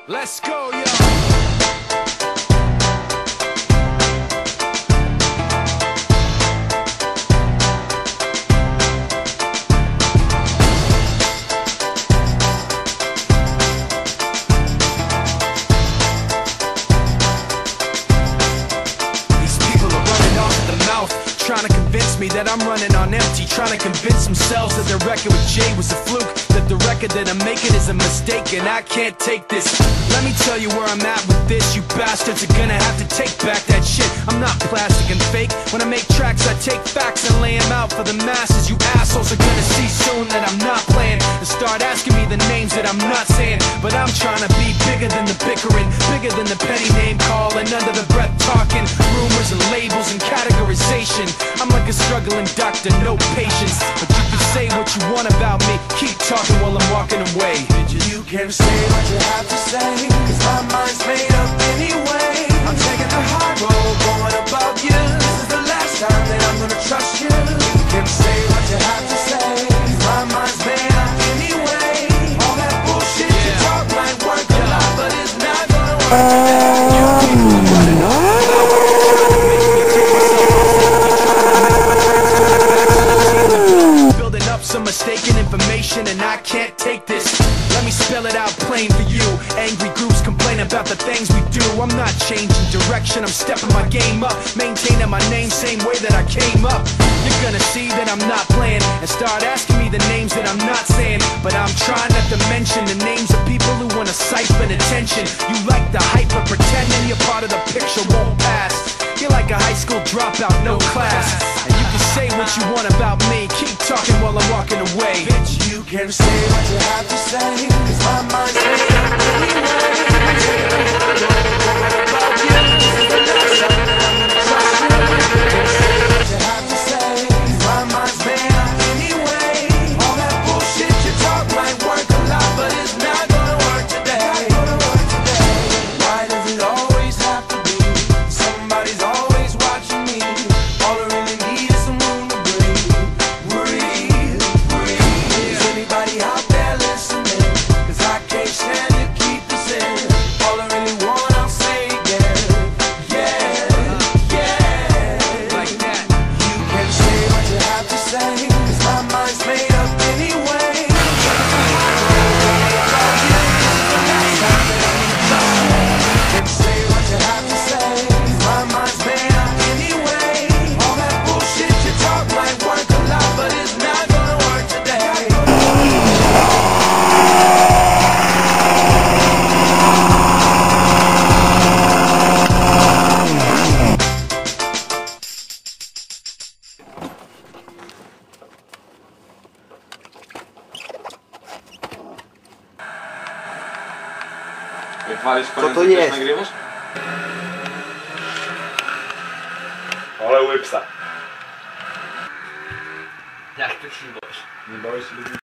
Let's go, yo. Trying to convince me that I'm running on empty, trying to convince themselves that their record with Jay was a fluke, that the record that I'm making is a mistake, and I can't take this. Let me tell you where I'm at with this. You bastards are gonna have to take back that shit. I'm not plastic and fake. When I make tracks, I take facts and lay them out for the masses. You assholes are gonna see soon that I'm not playing and start asking me the names that I'm not saying. But I'm trying to be bigger than the bickering, bigger than the petty name calling, under the breath talking, rumors and labels and categorization. I'm like a struggling doctor, no patience. But you can say what you want about me, keep talking while I'm walking away. You can say what you have to say, cause my mind's made up anyway. I'm taking the high road, going above you. This is the last time that I'm gonna trust you. You can say what you have to say, cause my mind's made up anyway. All that bullshit you talk might work a lot, but it's not gonna work today. You people are running off. Some mistaken information and I can't take this. Let me spell it out plain for you. Angry groups complain about the things we do. I'm not changing direction, I'm stepping my game up, maintaining my name same way that I came up. You're gonna see that I'm not playing and start asking me the names that I'm not saying. But I'm trying not to mention the names of people who wanna siphon attention. You like the hype but pretending you're part of the picture won't pass. You're like a high school dropout, no class. And you can say what you want about me, keep talking while I'm walking away. Bitch, you can say what you have to say, cause my mind's made up anyway. I'm taking the high road, going above you. This is the last time that I'm gonna trust you. You can say what you have to say, cause my mind's made up anyway. All that bullshit you talk might work a lot, but it's not gonna work today. Why does it always have to be somebody's always watching me? All I really need is some room to breathe. Is anybody out there listening? Cause I can't stand to keep this in. All I really want, I'll say again. Like that. You can say what you have to say, cause my mind's made up anyway. You can say what you have to say, cause my mind's made up anyway. All that bullshit you talk might work a lot, but it's not gonna work today. Co to jest? Ale łypsa. Jak ty się boisz? Nie boisz się ludzi?